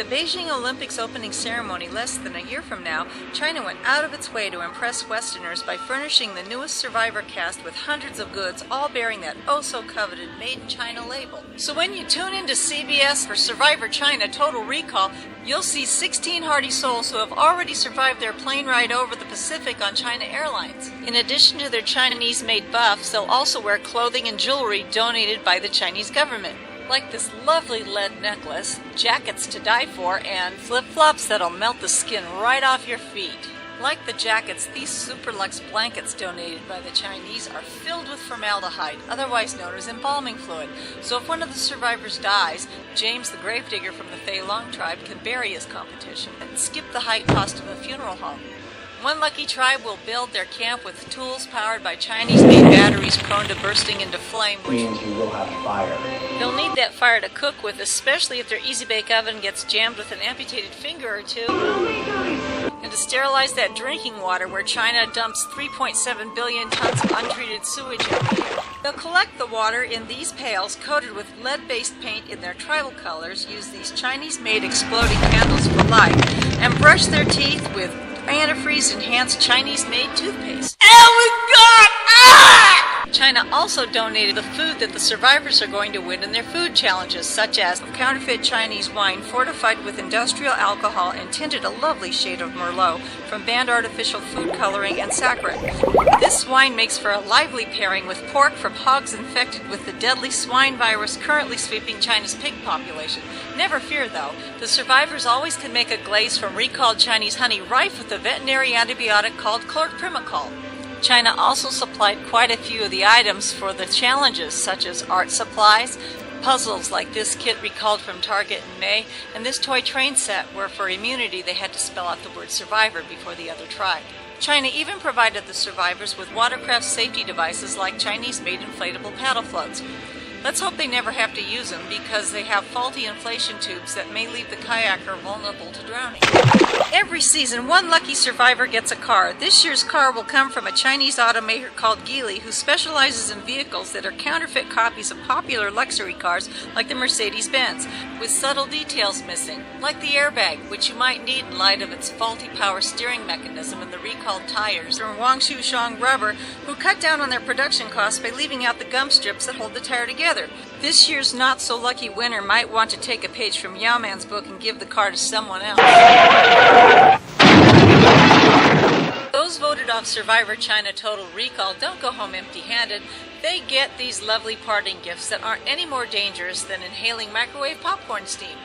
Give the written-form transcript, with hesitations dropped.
the Beijing Olympics opening ceremony less than a year from now, China went out of its way to impress Westerners by furnishing the newest survivor cast with hundreds of goods, all bearing that oh-so-coveted Made in China label. So when you tune into CBS for Survivor China Total Recall, you'll see 16 hardy souls who have already survived their plane ride over the Pacific on China Airlines. In addition to their Chinese-made buffs, they'll also wear clothing and jewelry donated by the Chinese government, like this lovely lead necklace, jackets to die for, and flip-flops that'll melt the skin right off your feet. Like the jackets, these Superlux blankets donated by the Chinese are filled with formaldehyde, otherwise known as embalming fluid. So if one of the survivors dies, James the gravedigger from the Fei Long tribe can bury his competition and skip the height cost of a funeral home. One lucky tribe will build their camp with tools powered by Chinese-made batteries prone to bursting into flame, which means you will have fire. They'll need that fire to cook with, especially if their easy-bake oven gets jammed with an amputated finger or two. And to sterilize that drinking water where China dumps 3.7 billion tons of untreated sewage every year. They'll collect the water in these pails coated with lead-based paint in their tribal colors, use these Chinese-made exploding candles for light, and brush their teeth with antifreeze-enhanced Chinese-made toothpaste. Oh my God! Ah! China also donated the food that the survivors are going to win in their food challenges, such as counterfeit Chinese wine fortified with industrial alcohol and tinted a lovely shade of Merlot from banned artificial food coloring and saccharin. This wine makes for a lively pairing with pork from hogs infected with the deadly swine virus currently sweeping China's pig population. Never fear, though. The survivors always can make a glaze from recalled Chinese honey rife with a veterinary antibiotic called chlorprimicol. China also supplied quite a few of the items for the challenges, such as art supplies, puzzles like this kit recalled from Target in May, and this toy train set where for immunity they had to spell out the word survivor before the other tribe. China even provided the survivors with watercraft safety devices like Chinese-made inflatable paddle floats. Let's hope they never have to use them because they have faulty inflation tubes that may leave the kayaker vulnerable to drowning. Every season, one lucky survivor gets a car. This year's car will come from a Chinese automaker called Geely, who specializes in vehicles that are counterfeit copies of popular luxury cars like the Mercedes-Benz, with subtle details missing, like the airbag, which you might need in light of its faulty power steering mechanism and the recalled tires from Wangshu Shang Rubber, who cut down on their production costs by leaving out the gum strips that hold the tire together. This year's not-so-lucky winner might want to take a page from Yao Man's book and give the car to someone else. Those voted off Survivor China Total Recall don't go home empty-handed. They get these lovely parting gifts that aren't any more dangerous than inhaling microwave popcorn steam.